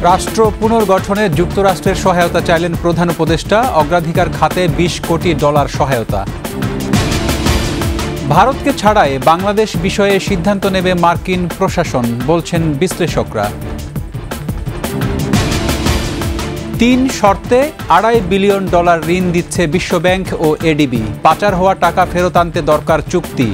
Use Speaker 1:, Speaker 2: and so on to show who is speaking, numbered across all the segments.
Speaker 1: রাষ্ট্র পুনর্গঠনে যুক্তরাষ্ট্রের সহায়তা চাইলেন প্রধান উপদেষ্টা। অগ্রাধিকার খাতে $20 কোটি সহায়তা। ভারতকে ছাড়াই বাংলাদেশ বিষয়ে সিদ্ধান্ত নেবে মার্কিন প্রশাসন, বলছেন বিশ্লেষকরা। 3 শর্তে $2.5 বিলিয়ন ঋণ দিচ্ছে বিশ্বব্যাংক ও এডিবি। পাচার হওয়া টাকা ফেরত আনতে দরকার চুক্তি।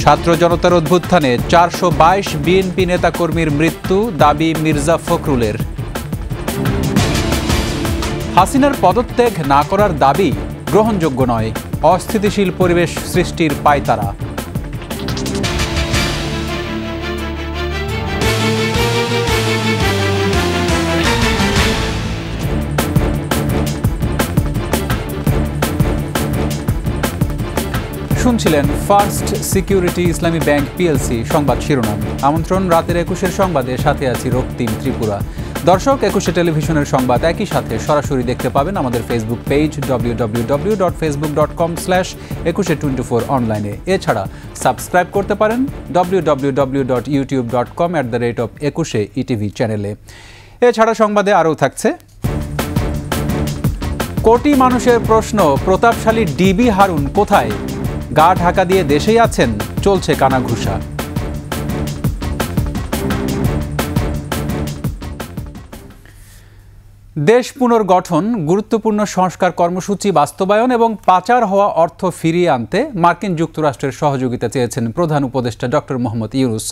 Speaker 1: ছাত্র জনতার অভ্যুত্থানে 422 বিএনপি নেতাকর্মীর মৃত্যু, দাবি মির্জা ফখরুলের। হাসিনার পদত্যাগ না করার দাবি গ্রহণযোগ্য নয়, অস্থিতিশীল পরিবেশ সৃষ্টির পায়তারা। শুনছিলেন ফার্স্ট সিকিউরিটি ইসলামী ব্যাংক পিএলসি সংবাদ শিরোনাম। আমন্ত্রণ রাতের 21-এর সংবাদে, সাথে আছি রক্তিম ত্রিপুরা। দর্শক, 21 টেলিভিশনের সংবাদ একই সাথে সরাসরি দেখতে পাবেন আমাদের ফেসবুক পেজ www.facebook.com/2124 অনলাইনে। এছাড়া সাবস্ক্রাইব করতে পারেন www.youtube.com/21 চ্যানেলে। এছাড়া সংবাদে আরও থাকছে: কোটি মানুষের প্রশ্ন, প্রতাপশালী ডিবি হারুন কোথায়? গা ঢাকা দিয়ে দেশেই আছেন, চলছে কানাঘুষা। দেশ পুনর্গঠন, গুরুত্বপূর্ণ সংস্কার কর্মসূচি বাস্তবায়ন এবং পাচার হওয়া অর্থ ফিরিয়ে আনতে মার্কিন যুক্তরাষ্ট্রের সহযোগিতা চেয়েছেন প্রধান উপদেষ্টা ডক্টর মোহাম্মদ ইউনূস।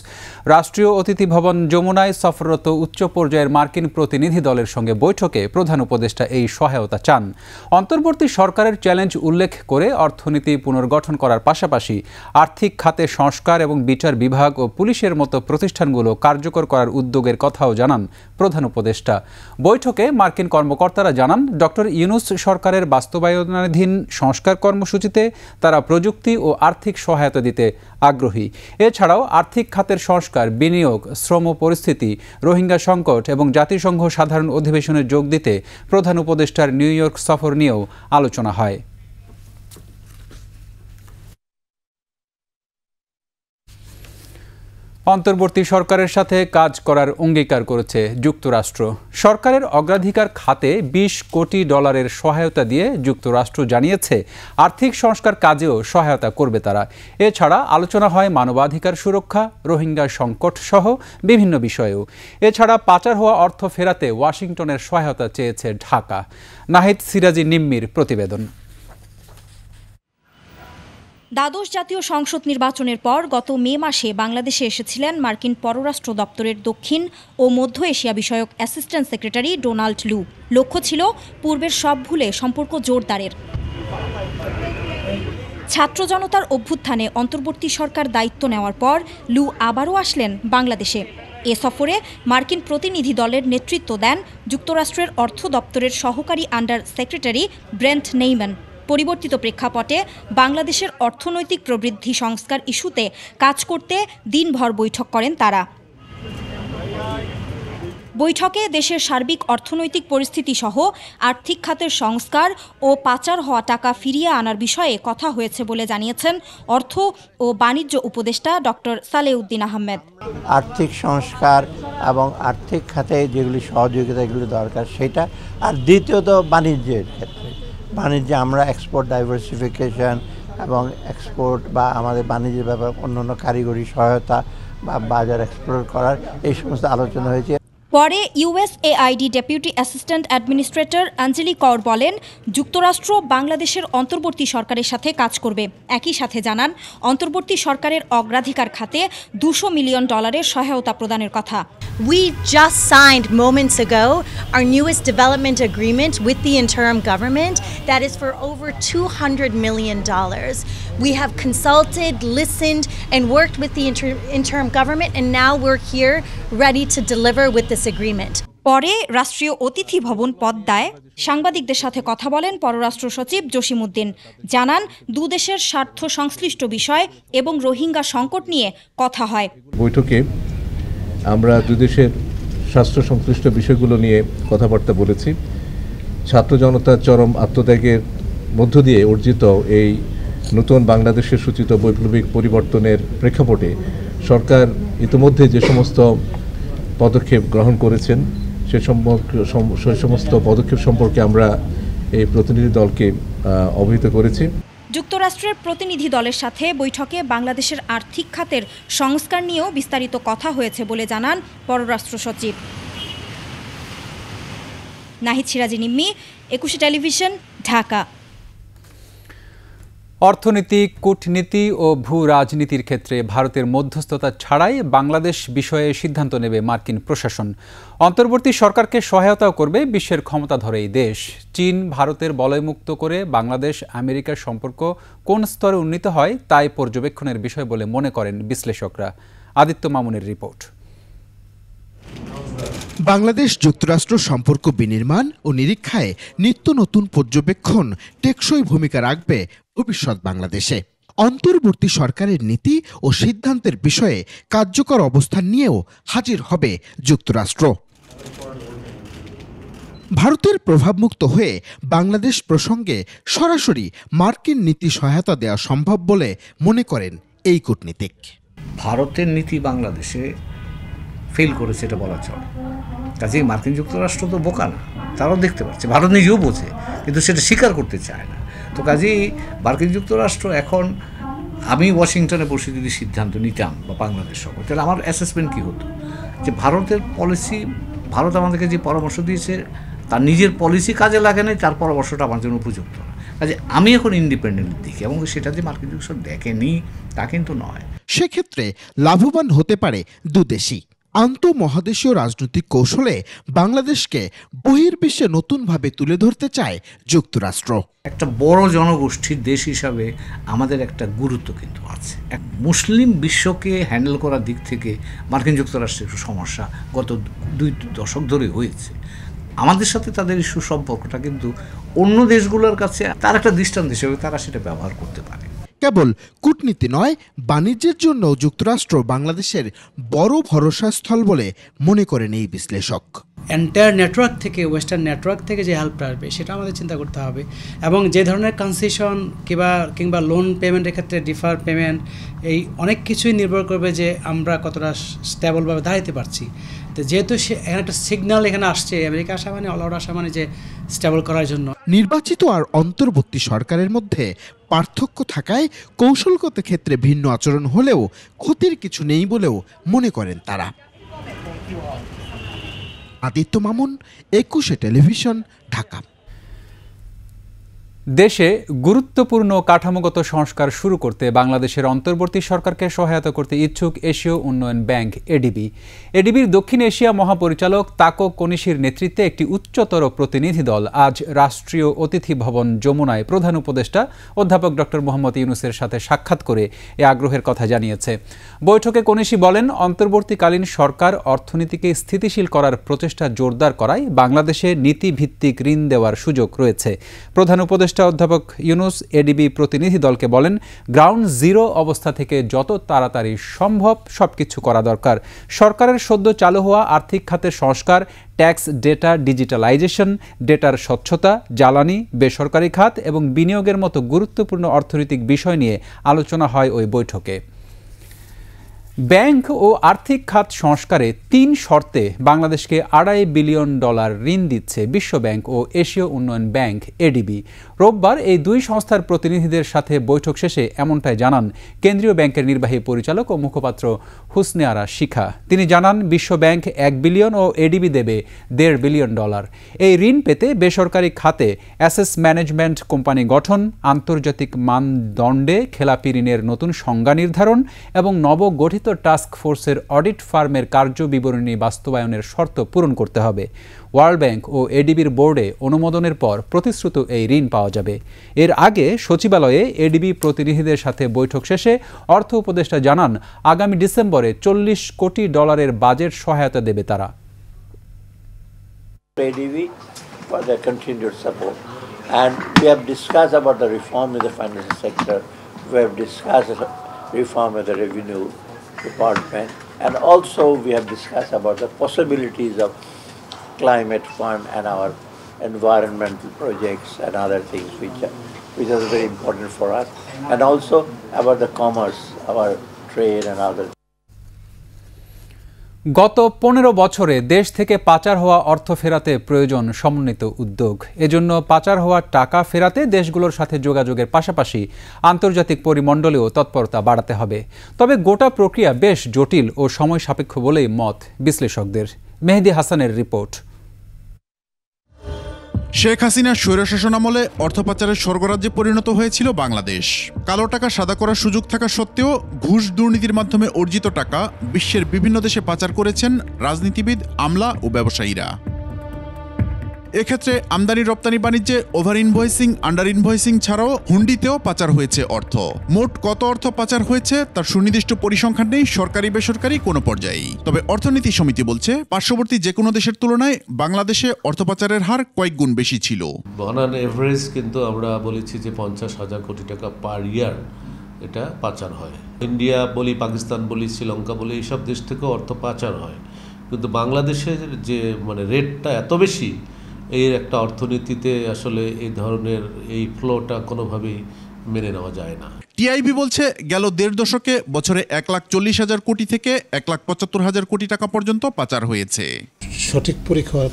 Speaker 1: রাষ্ট্রীয় অতিথি ভবন যমুনায় সফররত উচ্চ পর্যায়ের মার্কিন প্রতিনিধি দলের সঙ্গে বৈঠকে প্রধান উপদেষ্টা এই সহায়তা চান। অন্তর্বর্তী সরকারের চ্যালেঞ্জ উল্লেখ করে অর্থনীতি পুনর্গঠন করার পাশাপাশি আর্থিক খাতে সংস্কার এবং বিচার বিভাগ ও পুলিশের মতো প্রতিষ্ঠানগুলো কার্যকর করার উদ্যোগের কথাও জানান প্রধান উপদেষ্টা। বৈঠকে মার্কিন কর্মকর্তারা জানান, ডক্টর ইউনূস সরকারের বাস্তবায়নাধীন সংস্কার কর্মসূচিতে তারা প্রযুক্তি ও আর্থিক সহায়তা দিতে আগ্রহী। এছাড়াও আর্থিক খাতের সংস্কার, বিনিয়োগ, শ্রম পরিস্থিতি, রোহিঙ্গা সংকট এবং জাতিসংঘ সাধারণ অধিবেশনে যোগ দিতে প্রধান উপদেষ্টার নিউ ইয়র্ক সফর নিয়েও আলোচনা হয়। অন্তর্বর্তী সরকারের সাথে কাজ করার অঙ্গীকার করেছে যুক্তরাষ্ট্র। সরকারের অগ্রাধিকার খাতে $20 কোটি সহায়তা দিয়ে যুক্তরাষ্ট্র জানিয়েছে আর্থিক সংস্কার কাজেও সহায়তা করবে তারা। এছাড়া আলোচনা হয় মানবাধিকার সুরক্ষা, রোহিঙ্গা সংকট সহ বিভিন্ন বিষয়েও। এছাড়া পাচার হওয়া অর্থ ফেরাতে ওয়াশিংটনের সহায়তা চেয়েছে ঢাকা। নাহিদ সিরাজি নিম্মির প্রতিবেদন।
Speaker 2: দ্বাদশ জাতীয় সংসদ নির্বাচনের পর গত মে মাসে বাংলাদেশে এসেছিলেন মার্কিন পররাষ্ট্র দপ্তরের দক্ষিণ ও মধ্য এশিয়া বিষয়ক অ্যাসিস্ট্যান্ট সেক্রেটারি ডোনাল্ড লু। লক্ষ্য ছিল পূর্বের সব ভুলে সম্পর্ক জোরদারের। ছাত্র জনতার অভ্যুত্থানে অন্তর্বর্তী সরকার দায়িত্ব নেওয়ার পর লু আবারও আসলেন বাংলাদেশে। এ সফরে মার্কিন প্রতিনিধি দলের নেতৃত্ব দেন যুক্তরাষ্ট্রের অর্থ দপ্তরের সহকারী আন্ডার সেক্রেটারি ব্রেন্ট নেইম্যান। পরিবর্তিত প্রেক্ষাপটে বাংলাদেশের অর্থনৈতিক প্রবৃদ্ধি সংস্কার ইস্যুতে কাজ করতে দিনভর বৈঠক করেন তারা। বৈঠকে দেশের সার্বিক অর্থনৈতিক পরিস্থিতি সহ আর্থিক খাতের সংস্কার ও পাচার হওয়া টাকা ফিরিয়ে আনার বিষয়ে কথা হয়েছে বলে জানিয়েছেন অর্থ ও বাণিজ্য উপদেষ্টা ডক্টর সালেউদ্দিন আহমেদ।
Speaker 3: আর্থিক সংস্কার এবং আর্থিক খাতে যেগুলি সহযোগিতা এগুলি দরকার সেটা, আর দ্বিতীয়ত বাণিজ্যের ক্ষেত্রে বাণিজ্যে আমরা এক্সপোর্ট ডাইভার্সিফিকেশন এবং এক্সপোর্ট বা আমাদের বাণিজ্যের ব্যাপারে অন্যান্য কারিগরি সহায়তা বা বাজার এক্সপ্লোর করার এই সমস্ত আলোচনা হয়েছে।
Speaker 2: পরে ইউএসএআইডি ডেপুটি অ্যাসিস্ট্যান্ট অ্যাডমিনিস্ট্রেটর আঞ্জলি কৌর বলেন, যুক্তরাষ্ট্র বাংলাদেশের অন্তর্বর্তী সরকারের সাথে কাজ করবে। একই সাথে জানান, অন্তর্বর্তী সরকারের অগ্রাধিকার খাতে $200 মিলিয়ন সহায়তা প্রদানের কথা।
Speaker 4: We just signed moments ago our newest development agreement with the interim government that is for over $200 million. We have consulted, listened, and worked with the interim government, and now we're here ready to deliver with this agreement.
Speaker 2: পরে রাষ্ট্রীয় অতিথি ভবন পদ্মায় সাংবাদিকদের সাথে কথা বলেন পররাষ্ট্র সচিব জসিমউদ্দিন। জানান, দুদেশের স্বার্থ সংশ্লিষ্ট বিষয় এবং রোহিঙ্গা সংকট নিয়ে কথা হয়।
Speaker 5: বৈঠকে আমরা দুদেশের স্বাস্থ্য সংশ্লিষ্ট বিষয়গুলো নিয়ে কথাবার্তা বলেছি। ছাত্র জনতার চরম আত্মত্যাগের মধ্য দিয়ে অর্জিত এই নতুন বাংলাদেশের সূচিত বৈপ্লবিক পরিবর্তনের প্রেক্ষাপটে সরকার ইতিমধ্যে যে সমস্ত পদক্ষেপ গ্রহণ করেছেন সে সমস্ত পদক্ষেপ সম্পর্কে আমরা এই প্রতিনিধি দলকে অবহিত করেছি।
Speaker 2: যুক্তরাষ্ট্রের প্রতিনিধি দলের সাথে বৈঠকে বাংলাদেশের আর্থিক খাতের সংস্কার নিয়েও বিস্তারিত কথা হয়েছে বলে জানান পররাষ্ট্র সচিব। নাহিদ সিরাজি নিম্মি, 21 টেলিভিশন, ঢাকা।
Speaker 1: অর্থনীতি, কূটনীতি ও ভূ রাজনীতির ক্ষেত্রে ভারতের মধ্যস্থতা ছাড়াই বাংলাদেশ বিষয়ে সিদ্ধান্ত নেবে মার্কিন প্রশাসন। অন্তর্বর্তী সরকারকে সহায়তাও করবে বিশ্বের ক্ষমতাধর এই দেশ। চীন ভারতের বলয়মুক্ত করে বাংলাদেশ আমেরিকার সম্পর্ক কোন স্তরে উন্নীত হয় তাই পর্যবেক্ষণের বিষয় বলে মনে করেন বিশ্লেষকরা। আদিত্য মামুনের রিপোর্ট।
Speaker 6: বাংলাদেশ যুক্তরাষ্ট্র সম্পর্ক বিনির্মাণ ও নিরীক্ষায় নিত্য নতুন পর্যবেক্ষণ টেকসই ভূমিকা রাখবে ভবিষ্যৎ বাংলাদেশে। অন্তর্বর্তী সরকারের নীতি ও সিদ্ধান্তের বিষয়ে কার্যকর অবস্থান নিয়েও হাজির হবে যুক্তরাষ্ট্র। ভারতের প্রভাবমুক্ত হয়ে বাংলাদেশ প্রসঙ্গে সরাসরি মার্কিন নীতি সহায়তা দেওয়া সম্ভব বলে মনে করেন এই কূটনীতিক।
Speaker 7: ভারতের নীতি বাংলাদেশে ফেল করেছে এটা বলা চলে। কাজেই মার্কিন যুক্তরাষ্ট্র তো বোকা না, তারাও দেখতে পাচ্ছে, ভারত নিজেও বোঝে, কিন্তু সেটা স্বীকার করতে চায় না। তো কাজেই মার্কিন যুক্তরাষ্ট্র এখন, আমি ওয়াশিংটনে বসে যদি সিদ্ধান্ত নিতাম বা বাংলাদেশ সরকার, তাহলে আমার অ্যাসেসমেন্ট কী হতো যে ভারতের পলিসি, ভারত আমাদেরকে যে পরামর্শ দিয়েছে তার নিজের পলিসি কাজে লাগে নাই, তার পরামর্শটা আমার জন্য উপযুক্ত না। কাজে আমি এখন ইন্ডিপেন্ডেন্ট দেখি, এবং সেটা যে মার্কিন যুক্তরাষ্ট্র দেখেনি তা কিন্তু নয়।
Speaker 6: সেক্ষেত্রে লাভবান হতে পারে দুদেশই। আন্তঃমহাদেশীয় রাজনৈতিক কৌশলে বাংলাদেশকে বহির্বিশ্বে নতুনভাবে তুলে ধরতে চায় যুক্তরাষ্ট্র।
Speaker 7: একটা বড় জনগোষ্ঠীর দেশ হিসাবে আমাদের একটা গুরুত্ব কিন্তু আছে। এক মুসলিম বিশ্বকে হ্যান্ডেল করার দিক থেকে মার্কিন যুক্তরাষ্ট্রের একটু সমস্যা গত 2 দশক ধরে হয়েছে। আমাদের সাথে তাদের এই সুসম্পর্কটা কিন্তু অন্য দেশগুলোর কাছে তার একটা দৃষ্টান্ত হিসেবে তারা সেটা ব্যবহার করতে পারে।
Speaker 6: কেবল কূটনীতি নয়, বাণিজ্যের জন্য যুক্তরাষ্ট্র বাংলাদেশের বড় ভরসাস্থল বলে মনে করেন এই বিশ্লেষক।
Speaker 8: এন্টায়ার নেটওয়ার্ক থেকে, ওয়েস্টার্ন নেটওয়ার্ক থেকে যে হেল্পটা আসবে সেটা আমাদের চিন্তা করতে হবে, এবং যে ধরনের কনসেশন কিংবা লোন পেমেন্টের ক্ষেত্রে ডিফার পেমেন্ট, এই অনেক কিছুই নির্ভর করবে যে আমরা কতটা স্টেবলভাবে দাঁড়াতে পারছি। তো যেহেতু একটা সিগন্যাল এখানে আসছে, আমেরিকা আসা মানে অল আউট আসা মানে যে স্টেবল করার জন্য।
Speaker 6: নির্বাচিত আর অন্তর্বর্তী সরকারের মধ্যে পার্থক্য থাকায় কৌশলগত ক্ষেত্রে ভিন্ন আচরণ হলেও ক্ষতির কিছু নেই বলেও মনে করেন তারা। আদিত্য মামুন, 21 টেলিভিশন, ঢাকা।
Speaker 1: দেশে গুরুত্বপূর্ণ কাঠামোগত সংস্কার শুরু করতে বাংলাদেশের অন্তর্বর্তী সরকারকে সহায়তা করতে ইচ্ছুক এশীয় উন্নয়ন ব্যাংক এডিবি। এডিবির দক্ষিণ এশিয়া মহাপরিচালক তাকো কনিশির নেতৃত্বে একটি উচ্চতর প্রতিনিধি দল আজ রাষ্ট্রীয় অতিথি ভবন যমুনায় প্রধান উপদেষ্টা অধ্যাপক ডক্টর মোহাম্মদ ইউনুসের সাথে সাক্ষাৎ করে এ আগ্রহের কথা জানিয়েছে। বৈঠকে কনিশি বলেন, অন্তর্বর্তীকালীন সরকার অর্থনীতিকে স্থিতিশীল করার প্রচেষ্টা জোরদার করায় বাংলাদেশে নীতিভিত্তিক ঋণ দেওয়ার সুযোগ রয়েছে। প্রধান উপদেষ্টা অধ্যাপক ইউনুস এডিবি প্রতিনিধি দলকে বলেন, গ্রাউন্ড জিরো অবস্থা থেকে যত তাড়াতাড়ি সম্ভব সবকিছু করা দরকার। সরকারের সদ্য চালু হওয়া আর্থিক খাতের সংস্কার, ট্যাক্স ডেটা ডিজিটালাইজেশন, ডেটার স্বচ্ছতা, জ্বালানি, বেসরকারি খাত এবং বিনিয়োগের মতো গুরুত্বপূর্ণ অর্থনৈতিক বিষয় নিয়ে আলোচনা হয় ওই বৈঠকে। ব্যাংক ও আর্থিক খাত সংস্কারে 3 শর্তে বাংলাদেশকে $2.5 বিলিয়ন ঋণ দিচ্ছে বিশ্বব্যাংক ও এশীয় উন্নয়ন ব্যাংক এডিবি। রোববার এই 2 সংস্থার প্রতিনিধিদের সাথে বৈঠক শেষে এমনটাই জানান কেন্দ্রীয় ব্যাংকের নির্বাহী পরিচালক ও মুখপাত্র হুসনে আরা শিখা। তিনি জানান, বিশ্বব্যাংক $1 বিলিয়ন ও এডিবি দেবে $1.5 বিলিয়ন। এই ঋণ পেতে বেসরকারি খাতে অ্যাসেট ম্যানেজমেন্ট কোম্পানি গঠন, আন্তর্জাতিক মানদণ্ডে খেলাপি ঋণের নতুন সংজ্ঞা নির্ধারণ এবং নবগঠিত টাস্ক ফোর্সের অডিট ফার্মের কার্যবিবরণী বাস্তবায়নের শর্ত পূরণ করতে হবে। ওয়ার্ল্ড ব্যাংক ও এডিবির বোর্ডে অনুমোদনের পর প্রতিশ্রুত এই ঋণ পাওয়া যাবে। এর আগে সচিবালয়ে এডিবি প্রতিনিধিদের সাথে বৈঠক শেষে অর্থ উপদেষ্টা জানান, আগামী ডিসেম্বরে $40 কোটি বাজেট সহায়তা দেবে তারা।
Speaker 3: ADB for their continued support, and we have discussed about the reform in the financial sector. We have discussed reform of the revenue department, and also we have discussed about the possibilities of climate fund and our environmental projects and other things which are very important for us, and also about the commerce, our trade and other.
Speaker 1: গত 15 বছরে দেশ থেকে পাচার হওয়া অর্থ ফেরাতে প্রয়োজন সমন্বিত উদ্যোগ। এজন্য পাচার হওয়া টাকা ফেরাতে দেশগুলোর সাথে যোগাযোগের পাশাপাশি আন্তর্জাতিক পরিমণ্ডলেও তৎপরতা বাড়াতে হবে। তবে গোটা প্রক্রিয়া বেশ জটিল ও সময় সাপেক্ষ বলেই মত বিশ্লেষকদের। মেহেদী হাসানের রিপোর্ট।
Speaker 9: শেখ হাসিনার স্বৈরশাসন আমলে অর্থ পাচারের স্বর্গরাজ্যে পরিণত হয়েছিল বাংলাদেশ। কালো টাকা সাদা করার সুযোগ থাকা সত্ত্বেও ঘুষ দুর্নীতির মাধ্যমে অর্জিত টাকা বিশ্বের বিভিন্ন দেশে পাচার করেছেন রাজনীতিবিদ, আমলা ও ব্যবসায়ীরা। এক্ষেত্রে আমদানি রপ্তানি বাণিজ্যে ওভার ইনভয়েসিং, আন্ডার ইনভয়েসিং ছাড়াও হুন্ডিতেও পাচার হয়েছে অর্থ। মোট কত অর্থ পাচার হয়েছে তার সুনির্দিষ্ট পরিসংখ্যান নেই সরকারি বেসরকারি কোনো পর্যায়েই। তবে অর্থনীতি সমিতি বলছে পার্শ্ববর্তী যে কোনো দেশের তুলনায় বাংলাদেশে অর্থ পাচারের হার কয়েক গুণ বেশি ছিল।
Speaker 5: অন অ্যান এভারেজ কিন্তু আমরা বলেছি যে 50,000 কোটি টাকা পার ইয়ার এটা পাচার হয়। ইন্ডিয়া বলি, পাকিস্তান বলি, শ্রীলঙ্কা বলি, এইসব দেশ থেকে অর্থ পাচার হয়। কিন্তু বাংলাদেশের যে রেটটা এত বেশি, এর একটা অর্থনীতিতে আসলে এই ধরনের এই ফ্লোটা কোনোভাবেই মেনে নেওয়া যায় না।
Speaker 9: টিআইবি বলছে গেল 1.5 দশকে বছরে 1,40,000 কোটি থেকে 1,75,000 কোটি টাকা পর্যন্ত পাচার হয়েছে।
Speaker 10: সঠিক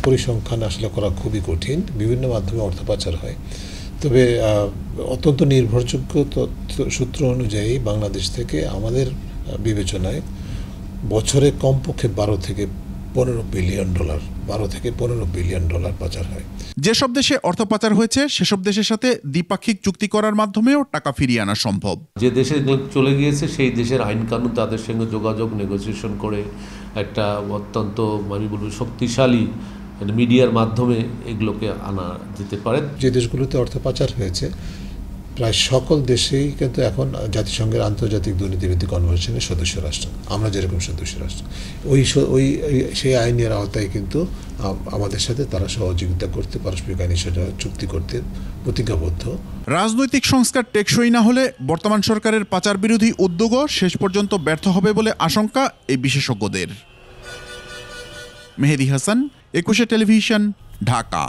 Speaker 10: পরিসংখ্যান আসলে করা খুবই কঠিন। বিভিন্ন মাধ্যমে অর্থ পাচার হয়। তবে অত্যন্ত নির্ভরযোগ্য সূত্র অনুযায়ী বাংলাদেশ থেকে আমাদের বিবেচনায় বছরে কমপক্ষে 12 থেকে 15 বিলিয়ন ডলার পাচার হয়।
Speaker 9: যেসব দেশে অর্থ পাচার হয়েছে সেসব দেশের সাথে দ্বিপাক্ষিক চুক্তি করার মাধ্যমেও টাকা ফিরিয়ে আনা সম্ভব।
Speaker 5: যে দেশে চলে গিয়েছে সেই দেশের আইন কানুন তাদের সঙ্গে যোগাযোগ, নেগোসিয়েশন করে একটা অত্যন্ত শক্তিশালী মিডিয়ার মাধ্যমে এগুলোকে আনা যেতে পারে।
Speaker 10: যে দেশগুলোতে অর্থ পাচার হয়েছে প্রায় সকল দেশেই কিন্তু এখন জাতিসংঘের আন্তর্জাতিক দুর্নীতিবিরোধী কনভেনশনের সদস্য রাষ্ট্র। আমরা যেরকম সদস্য রাষ্ট্র, সেই আইনের আওতায় কিন্তু আমাদের সাথে তারা সহযোগিতা করতে, পারস্পরিক আইনি চুক্তি করতে প্রতিজ্ঞাবদ্ধ।
Speaker 9: রাজনৈতিক সংস্কার টেকসই না হলে বর্তমান সরকারের পাচার বিরোধী উদ্যোগও শেষ পর্যন্ত ব্যর্থ হবে বলে আশঙ্কা এই বিশেষজ্ঞদের। মেহেদী হাসান, 21 টেলিভিশন, ঢাকা।